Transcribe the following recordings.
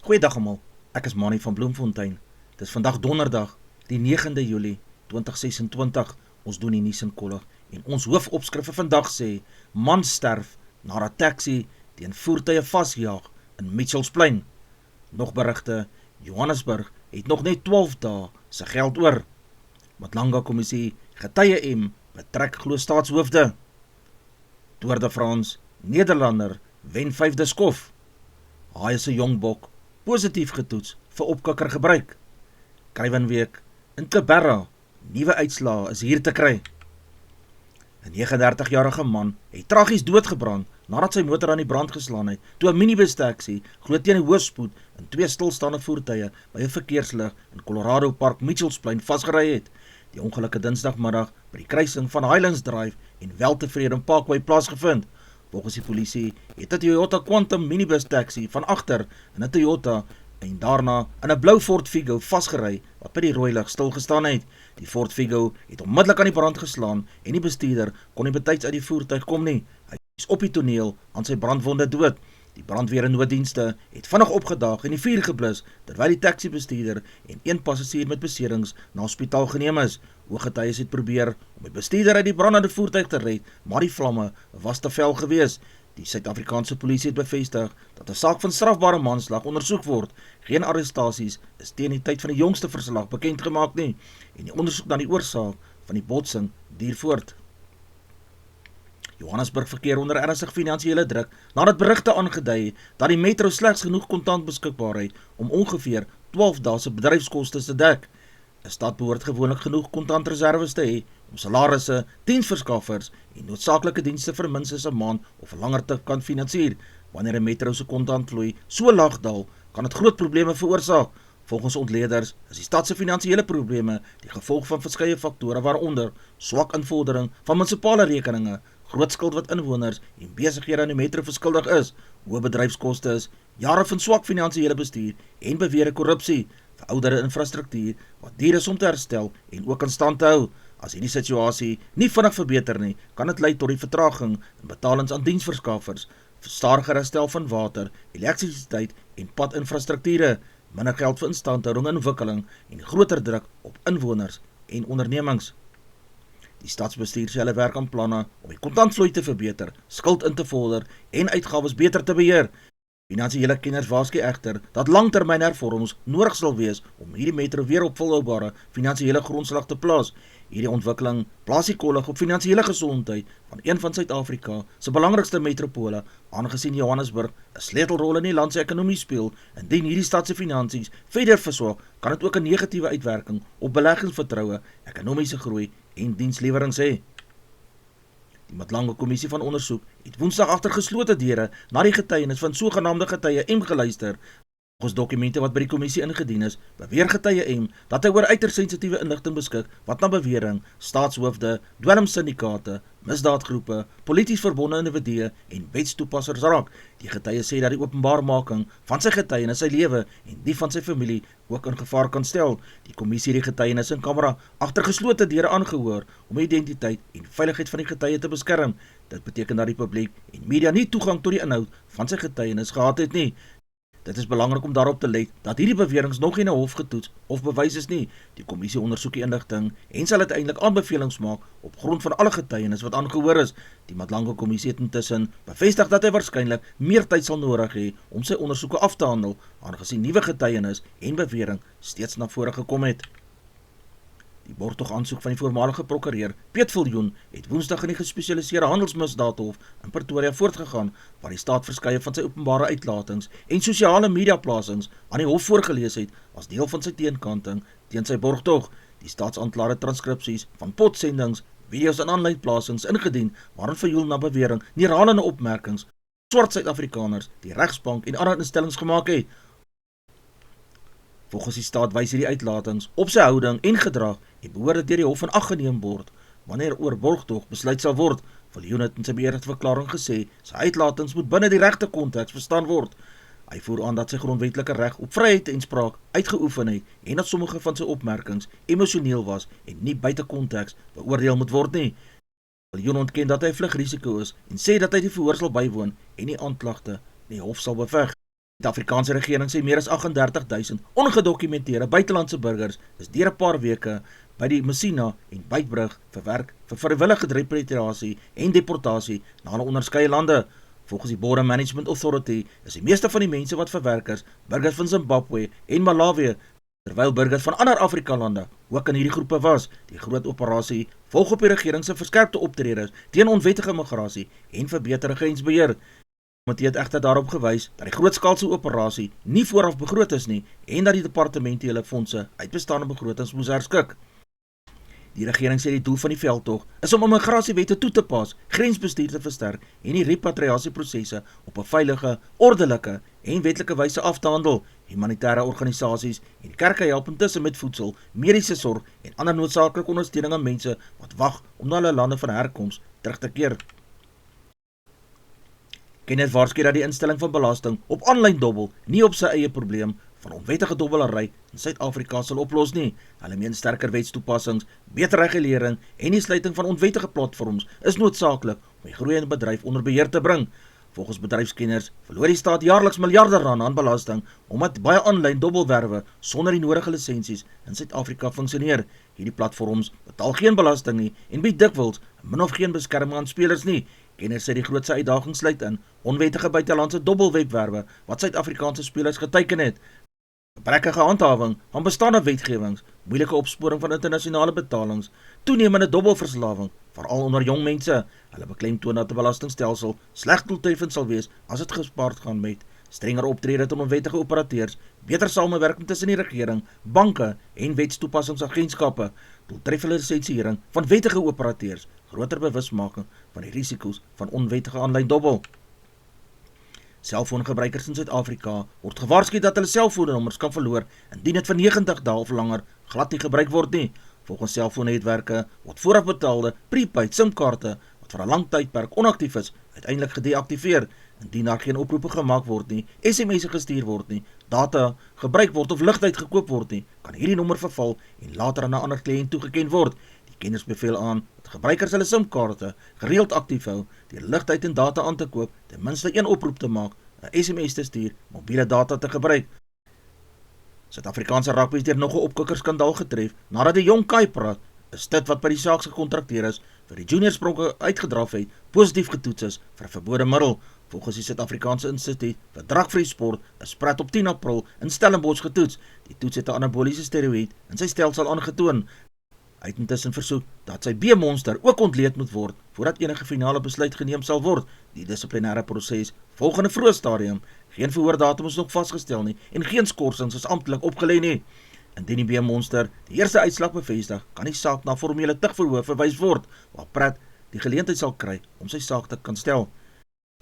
Goeiedag almal, ek is Mani van Bloemfontein. Dit is vandag donderdag, die 9de Julie 2026. Ons doen die nuus in kollig en ons hoofopskrif vir vandag sê: man sterf nadat taxi teen voertuie vasjaag in Mitchellsplein. Nog berigte: Johannesburg het nog net 12 dae se geld oor. Matlanga kommissie getuie M betrek glo staatshoofde. Tour de France, Nederlander wen 5de skof. Haai se jongbok positief getoets vir opkikker gebruik. Kruiwenweek in Kibera, nuwe uitslae is hier te kry. 'n 39-jarige man het tragies doodgebrand nadat sy motor aan die brand geslaan het toe 'n minibus taxi glo teen die hoëspoed in 2 stilstaande voertuie by 'n verkeerslig in Colorado Park Mitchellsplein vasgery het. Die ongelukke Dinsdagmiddag by die kruising van Highlands Drive en Weltevreden Parkway plaasgevind. Volgens die polisie het 'n Toyota Quantum minibus taxi van agter in 'n Toyota en daarna in 'n blou Ford Figo vasgery wat by die rooi lig stil gestaan het. Die Ford Figo het onmiddellik aan die brand geslaan en die bestuurder kon nie betyds uit die voertuig kom nie. Hy is op die toneel aan sy brandwonde dood. Die brandweer en nooddienste het vinnig opgedaag en die vuur geblus terwyl die taxi-bestuurder en 1 passasier met beserings na hospitaal geneem is. Ooggetuies het probeer om die bestuurder uit die brandende voertuig te red, maar die vlamme was te fel gewees. Die Suid-Afrikaanse polisie het bevestig dat 'n saak van strafbare manslag ondersoek word. Geen arrestasies is teen die tyd van die jongste verslag bekend gemaak nie en die ondersoek na die oorsaak van die botsing duur voort. Johannesburg verkeer onder ernstige finansiële druk nadat berigte aangedui dat die metro slegs genoeg kontant beskikbaar het om ongeveer 12 dae se bedryfskoste te dek. 'n Stad behoort gewoonlik genoeg kontantreserwes te hê om salarisse, diensverskaffers en noodsaaklike dienste vir minstens 'n maand of langer te kan finansier. Wanneer 'n metro se kontantvloei so laag daal, kan dit groot probleme veroorsaak. Volgens ontleeders is die stad se finansiële probleme die gevolg van verskeie faktore waaronder swak invordering van munisipale rekeninge, groot skuld wat inwoners en besighede aan die metro verskuldig is, hoë bedryfskoste, jare van swak finansiële bestuur en beweerde korrupsie, verouderde infrastruktuur wat duur is om te herstel en ook in stand te hou. As hierdie situasie nie vinnig verbeter nie, kan dit lei tot die vertraging in betalings aan diensverskaffers, stadiger herstel van water, elektrisiteit en padinfrastrukture, minder geld vir instandhouding en ontwikkeling en groter druk op inwoners en ondernemings. Die stadsbestuur sê hulle werk aan planne om die kontantvloei te verbeter, skuld in te vorder en uitgawes beter te beheer. Finansiële kenners waarsku egter dat langtermyn hervormings nodig sal wees om hierdie metro weer op volhoubare finansiële grondslag te plaas. Hierdie ontwikkeling plaas die kollig op finansiële gesondheid van een van Suid-Afrika se belangrikste metropole, aangesien Johannesburg 'n sleutelrol in die land se ekonomie speel. Indien hierdie stad se finansies verder verswak, kan dit ook 'n negatiewe uitwerking op beleggingsvertroue, ekonomiese groei en dienslewerings hê. Die Matlanga kommissie van ondersoek het Woensdag agter geslote deure na die getuienis van sogenaamde getuie M geluister. Volgens dokumente wat by die kommissie ingedien is, beweer getuie M dat hy oor uiters sensitiewe inligting beskik wat na bewering staatshoofde, dwelmsyndikaate, misdaadgroepe, polities verbonde individue en wetstoepassers raak. Die getuie sê dat die openbaarmaking van sy getuienis sy lewe en die van sy familie ook in gevaar kan stel. Die kommissie het die getuienis in kamera agter geslote deure aangehoor om die identiteit en veiligheid van die getuie te beskerm. Dit beteken dat die publiek en media nie toegang tot die inhoud van sy getuienis gehad het nie. Dit is belangrik om daarop te let dat hierdie beweringe nog nie na hof getoets of bewys is nie. Die kommissie ondersoek die inligting en sal uiteindelik aanbevelings maak op grond van alle getuienis wat aangehoor is. Die Matlanga kommissie het intussen bevestig dat hy waarskynlik meer tyd sal nodig hê om sy ondersoeke af te handel, aangesien nuwe getuienis en bewering steeds na vore gekom het. Die borgtogaansoek van die voormalige prokureur Piet Viljoen het Woensdag in die gespesialiseerde handelsmisdaadhof in Pretoria voortgegaan, waar die staat verskeie van sy openbare uitlatings en sosiale media plasings aan die hof voorgelees het as deel van sy teenkanting teen sy borgtog. Die staatsaanklaer het transkripsies van potsendings, video's en aanlyn plasings ingedien waarin Viljoen na bewering neerhalende opmerkings swart Suid-Afrikaners, die regsbank en ander instellings gemaak het. Volgens die staat wys hierdie uitlatings op sy houding en gedrag en behoort dit deur die hof in ag geneem word wanneer oor borgtog besluit sal word. Viljoen het in sy beëdigde verklaring gesê sy uitlatings moet binne die regte konteks verstaan word. Hy voer aan dat sy grondwetlike reg op vryheid en spraak uitgeoefen het en dat sommige van sy opmerkings emosioneel was en nie buite konteks beoordeel moet word nie. Viljoen ontken dat hy vlugrisiko is en sê dat hy die verhoor sal bywoon en die aanklagte in die hof sal beveg. Die Afrikaanse regering sê meer as 38,000 ongedokumenteerde buitelandse burgers is deur 'n paar weke by die Messina en Beitbrug verwerk vir vrywillige repatriasie en deportasie na hulle onderskeie lande. Volgens die Border Management Authority is die meeste van die mense wat verwerk is, burgers van Zimbabwe en Malawi, terwyl burgers van ander Afrika-lande ook in hierdie groepe was. Die groot operasie volg op die regering se verskerpte optredes teen onwettige migrasie en verbeterde grensbeheer. Die komitee het egter daarop gewys dat die grootskaalse operasie nie vooraf begroot is nie en dat die departementele fondse uit bestaande begrotings moes herskik. Die regering sê die doel van die veldtog is om immigrasiewette toe te pas, grensbestuur te versterk en die repatriasieprosesse op 'n veilige, ordelike en wetlike wyse af te handel. Humanitêre organisasies en die kerke help intussen met voedsel, mediese sorg en ander noodsaaklike ondersteuning aan mense wat wag om na hulle lande van herkoms terug te keer. Kenneth waarsku dat die instelling van belasting op aanlyn dobbel nie op sy eie probleem van onwettige dobbelary in Suid-Afrika sal oplos nie. Hulle meen sterker wetstoepassings, beter regulering en die sluiting van onwettige platforms is noodsaaklik om die groeiende bedryf onder beheer te bring. Volgens bedryfskenners verloor die staat jaarliks miljarde rand aan belasting omdat baie aanlyn dobbelwerwe sonder die nodige lisensies in Suid-Afrika funksioneer. Hierdie platforms betaal geen belasting nie en bied dikwels min of geen beskerming aan spelers nie. Kenners sê die grootste uitdaging sluit in onwettige buitelandse dobbelwebwerwe wat Suid-Afrikaanse spelers geteiken het. Gebrekkige handhawing van bestaande wetgewings, moeilike opsporing van internasionale betalings, toenemende dobbelverslawing, veral onder jong mense. Hulle beklemtoon dat 'n belastingstelsel sleg doeltreffend sal wees as dit gespaard gaan met strenger optrede teen onwettige operateurs, beter samewerking tussen die regering, banke en wetstoepassingsagentskappe, doeltreffende lisensiering van wettige operateurs, groter bewusmaking van die risiko's van onwettige aanlyn dobbel. Selfoongebruikers in Suid-Afrika word gewaarsku dat hulle selfoonnommers kan verloor indien dit vir 90 dae of langer glad nie gebruik word nie. Volgens selfoonnetwerke word voorafbetaalde prepaid SIM-kaarte wat vir 'n lang tydperk onaktief is, uiteindelik gedeaktiveer. Indien daar geen oproepe gemaak word nie, SMS'e gestuur word nie, data gebruik word of ligtyd gekoop word nie, kan hierdie nommer verval en later aan 'n ander kliënt toegeken word. Die kenners beveel aan dat gebruikers hulle SIM-kaarte gereeld aktief hou deur ligtyd en data aan te koop, ten minste een oproep te maak, 'n SMS te stuur, mobiele data te gebruik. Suid-Afrikaanse rugby is deur nog 'n opkikkerskandaal getref nadat die jong Kaipraat, 'n stit wat by die saak gekontrakteer is vir die junior spronke uitgedraf het, positief getoets is vir 'n verbode middel. Volgens die Suid-Afrikaanse Instituut vir Drugvrye Sport is Praat op 10 April in Stellenbosch getoets. Die toets het 'n anaboliese steroïed in sy stelsel aangetoon. Hy het intussen versoek dat sy B-monster ook ontleed moet word voordat enige finale besluit geneem sal word. Die dissiplinêre proses volg in 'n vroeë stadium. Geen verhoordatum is nog vasgestel nie en geen skorsings is amptelik opgelê nie. Indien die B-monster die eerste uitslag bevestig, kan die saak na formele tugverhoor verwys word, waar Praat die geleentheid sal kry om sy saak te kan stel.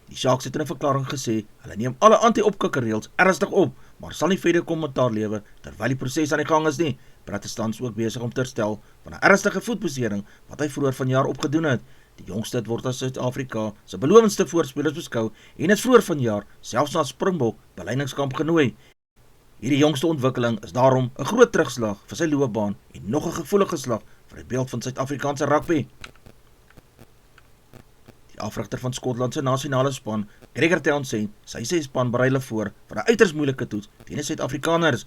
Die Sharks het in 'n verklaring gesê, hulle neem alle anti-opkikkerreëls ernstig op, maar sal nie verder kommentaar lewer terwyl die proses aan die gang is nie. Praat is tans ook besig om te herstel van 'n ernstige voetbesering wat hy vroeër vanjaar opgedoen het. Die jongste word as Suid-Afrika se belowendste voorspelers beskou en is vroeër vanjaar selfs na Springbok beleidingskamp genooi. Hierdie jongste ontwikkeling is daarom 'n groot terugslag vir sy loopbaan en nog 'n gevoelige slag vir die beeld van Suid-Afrikaanse rugby. Die afrigter van Skotland se nasionale span, Gregor Townsend, sy span berei hulle voor vir 'n uiters moeilike toets teen die Suid-Afrikaners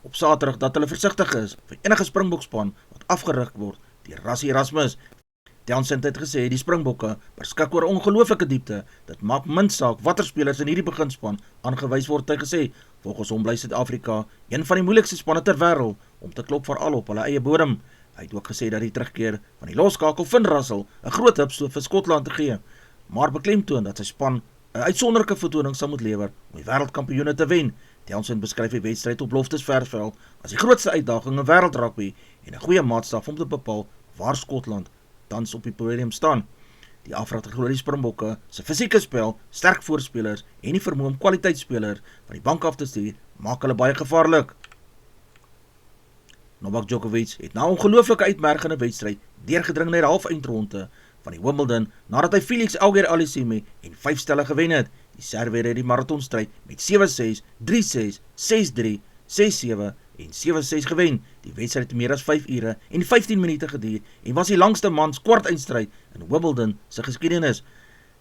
op Saterdag dat hulle versigtig is vir enige Springbokspan wat afgerig word deur Rassie Erasmus. Townsend het gesê die Springbokke beskik oor ongelooflike diepte. Dit maak min saak watter spelers in hierdie beginspan aangewys word, hy gesê. Volgens hom bly Suid-Afrika een van die moeilikste spanne ter wêreld om te klop veral op hulle eie bodem. Hy het ook gesê dat die terugkeer van die loskakel Finn Russell 'n groot hupstoot vir Skotland te gee, maar beklemtoon dat sy span 'n uitsonderlike vertoning sal moet lewer om die wêreldkampioene te wen. Townsend beskryf die wedstryd op Loftusversveld as die grootste uitdaging in wêreldrugby en 'n goeie maatstaf om te bepaal waar Skotland tans op die podium staan. Die afrigter glo die Springbokke se fisieke spel, sterk voorspelers en die vermoë om kwaliteitsspelers van die bank af te stuur, maak hulle baie gevaarlik. Novak Djokovic het na 'n ongelooflike uitmergende wedstryd deurgedring na die halfeindronde van die Wimbledon nadat hy Felix Auger-Aliassime en 5 stelle gewen het. Die Serwer het die marathonstryd met 7-6, 3-6, 6-3, 6-7 en 7-6 gewen. Die wedstryd het meer as 5 ure en 15 minute geduur en was die langste mans kwartfinale in Wimbledon se geskiedenis.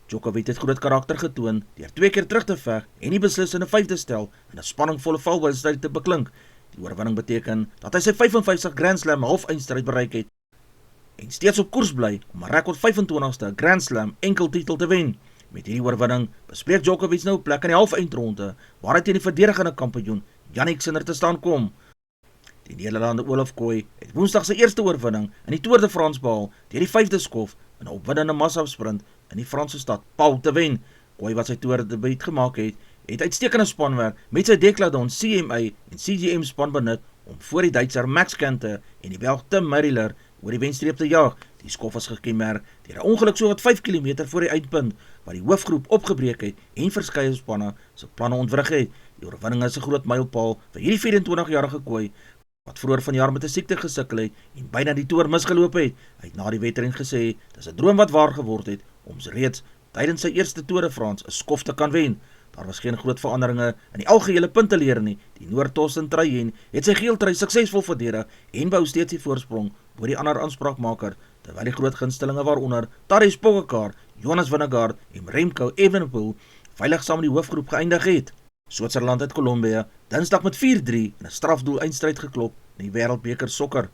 Djokovic het groot karakter getoon deur 2 keer terug te veg en die beslissende 5de stel in 'n spanningvolle valwedstryd te beklink. Die oorwinning beteken dat hy sy 55 Grand Slam halfeindstryd bereik het en steeds op koers bly om 'n rekord 25ste Grand Slam enkeltitel te wen. Met hierdie oorwinning bespreek Djokovic nou 'n plek in die halfeindronde waar hy teen die verdedigende kampioen Jannik Sinner te staan kom. Die Nederlander Olaf Kooi het Woensdag sy eerste oorwinning in die Tour de France behaal deur die 5de skof in 'n opwindende massasprint in die Franse stad Pau te wen. Kooi wat sy Tour debuut gemaak het uitstekende spanwerk met sy Decathlon CMA en CGM span benut om voor die Duitser Max Kanter en die Belg Tim Merlier oor die wenstreep te jaag. Die skof was gekenmerk deur 'n ongeluk so wat 5 km voor die eindpunt waar die hoofgroep opgebreek het en verskeie spanne se planne ontwrig het. Die oorwinning is 'n groot mylpaal vir hierdie 24-jarige Kooi wat vroeër vanjaar met 'n siekte gesukkel het en byna die Tour misgeloop het. Hy het na die wedren gesê dis 'n droom wat waar geword het om reeds tydens sy eerste Tour de France 'n skof te kan wen. Daar was geen groot veranderinge in die algehele punteleer nie. Die Noord-Torsten Truyen het sy geel trui suksesvol verdedig en bou steeds die voorsprong bo die ander aanspraakmaker, terwyl die groot gunstelinge waaronder Tadej Pogačar, Jonas Vingegaard en Remco Evenepoel veilig saam in die hoofgroep geëindig het. Switserland het Kolombia Dinsdag met 4-3 in 'n strafdoel eindstryd geklop in die Wêreldbeker sokker.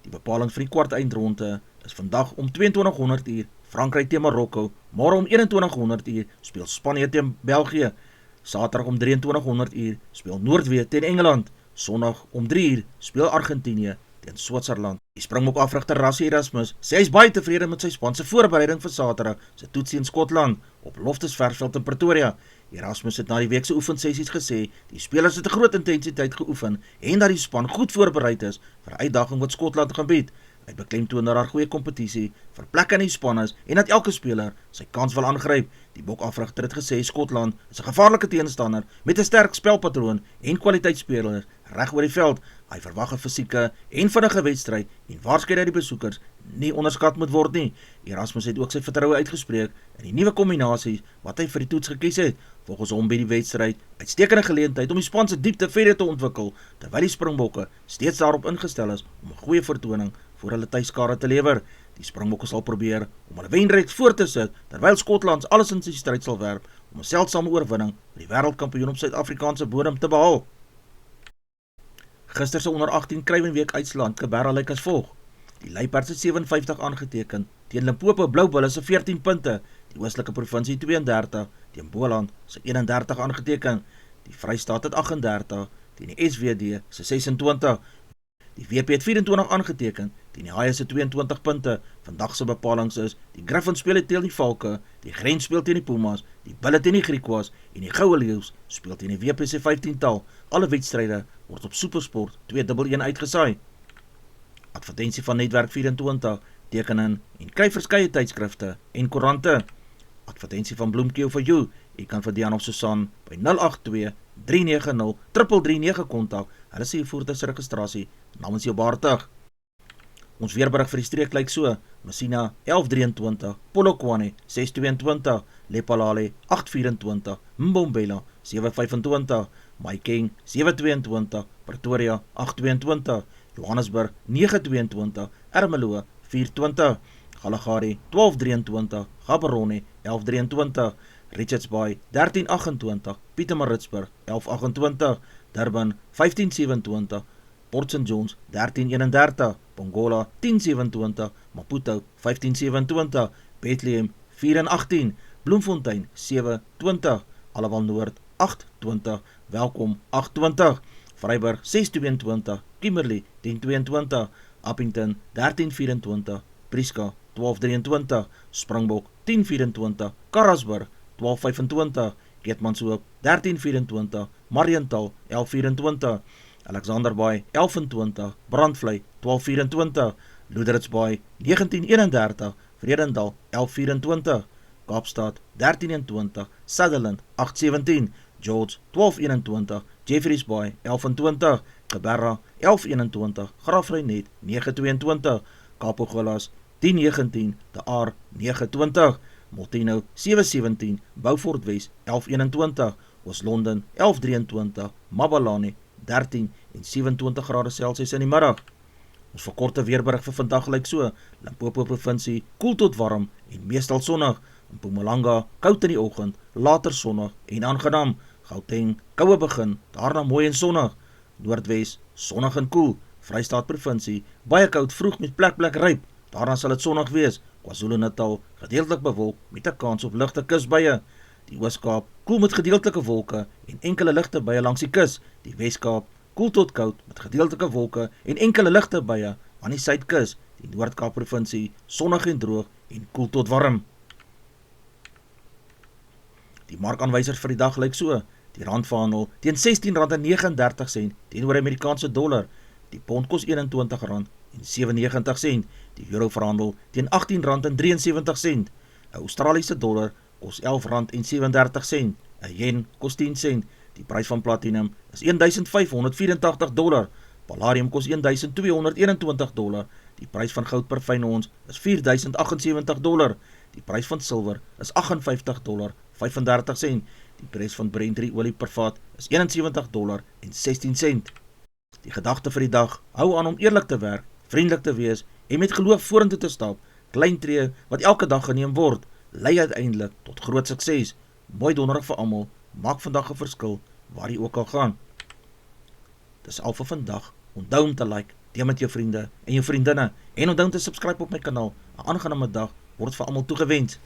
Die bepaling vir die kwart eindronde is vandag om 2200 uur Frankryk teen Marokko, môre om 2100 uur speel Spanje teen België, Saterdag om 2300 uur speel Noordwee teen Engeland, Sondag om 3 uur speel Argentinië teen Switserland. Die Springbok-afrigter Rassie Erasmus sê hy is baie tevrede met sy span se voorbereiding vir Saterdag se toetsie in Skotland op Loftus Versfeld in Pretoria. Erasmus het na die week se oefensessies gesê die spelers het 'n groot intensiteit geoefen en dat die span goed voorbereid is vir 'n uitdaging wat Skotland gaan bied. Hy beklemtoon dat daar goeie kompetisie vir plekke in die span is en dat elke speler sy kans wil aangryp. Die bokafrigter het gesê Skotland is 'n gevaarlike teenstander met 'n sterk spelpatroon en kwaliteitspelers reg oor die veld. Hy verwag 'n fisieke en vinnige wedstryd en waarskynlik dat die besoekers nie onderskat moet word nie. Erasmus het ook sy vertroue uitgespreek in die nuwe kombinasies wat hy vir die toets gekies het. Volgens hom bied die wedstryd uitstekende geleentheid om die span se diepte verder te ontwikkel, terwyl die Springbokke steeds daarop ingestel is om 'n goeie vertoning voor hulle tuiskare te lewer. Die Springbokke sal probeer om hulle wenreeks voort te sit, terwyl Skotland alles in sy stryd sal werp om 'n seldsame oorwinning vir die wêreldkampioen op Suid-Afrikaanse bodem te behaal. Gister se onder 18 Kruiwenweek uitslaand Canberra lyk as volg. Die Luiperds het 57 aangeteken, teen Limpopo Bloubulle se 14 punte, die Oostelike Provinsie 32, teen Boland se 31 aangeteken, die Vrystaat het 38, teen die SWD se 26, die WP het 24 aangeteken, teen die Haie se 22 punte. Vandag se bepalings is, die Griffons speel teen die Valke, die Grens speel teen die Pumas, die Bulle teen die Griquas en die Goue Leeu's speel teen die WP se 15-tal. Alle wedstryde word op SuperSport 211 uitgesaai. Advertensie van Netwerk 24, teken in en kry verskeie tydskrifte en koerante. Advertensie van Bloemkeel for You, jy kan vir Dian of Susan by 082-390-339 kontak, hulle sê jy voertuigregistrasie namens jou behartig. Ons weerberig vir die streek lyk so, Messina 1123, Polokwane 622, Lephalale 824, Mbombela 725, Mahikeng 722, Pretoria 822, Johannesburg 922, Ermelo 420, Kalahari 1223, Gaborone 1123, Richards Bay 1328, Pietermaritzburg 1128, Durban 1527, Port St Johns 1331, Pongola 1027, Maputo 1527, Bethlehem 418, Bloemfontein 720, Alawal Noord 820, Welkom 820, Vryburg 622, Kimberley 1022, Appington 1324, Prieska 1223, Springbok 1024, Karasburg 1225, Keetmanshoop 1324, Mariental 1124, Alexander Bay 1120, Brandvlei 1224, Loederits Bay 1931, Vredendal 1124, Kaapstad 1320, Sutherland 817, George 1221, Jeffreys Bay 1120, Canberra 1121, Graafrenet 922, Kapogolas 1019, De Aar 920, Molteno 717, Beaufort Wes 1121, Oos-London 1123, Mabalane 13 en 27 grade Celsius in die middag. Ons verkorte weerberig vir vandag lyk so, Limpopo provinsie koel tot warm en meestal sonnig, Mpumalanga koud in die oggend, later sonnig en aangenaam. Gauteng koue begin, daarna mooi en sonnig. Noordwes sonnig en koel. Vrystaat provinsie baie koud vroeg met plek ryp. Daarna sal dit sonnig wees. KwaZulu-Natal gedeeltelik bewolk met 'n kans op ligte kusbuie. Die Oos-Kaap koel met gedeeltelike wolke en enkele ligte buie langs die kus. Die Wes-Kaap koel tot koud met gedeeltelike wolke en enkele ligte buie aan die Suidkus. Die Noord-Kaap provinsie sonnig en droog en koel tot warm. Die markaanwysers vir die dag lyk so. Die rand verhandel teen R16.39 teenoor die Amerikaanse dollar. Die pond kos R21.97. Die euro verhandel teen R18.73. 'n Australiese dollar kos R11.37. 'n yen kos 10 sent. Die prys van platinum is $1,584. Palladium kos $1,221. Die prys van goud per fyn ons is $4,078. Die prys van silwer is $58.35. Die prys van Brent olie per vat is $71.16. Die gedagte vir die dag: hou aan om eerlik te werk, vriendelik te wees en met geloof vorentoe te stap. Klein tree wat elke dag geneem word, lei uiteindelik tot groot sukses. Mooi donderdag vir almal. Maak vandag 'n verskil waar jy ook al gaan. Dis al vir vandag. Onthou om te like, deel met jou vriende en jou vriendinne en onthou om te subscribe op my kanaal. 'n Aangename dag word vir almal toegewens.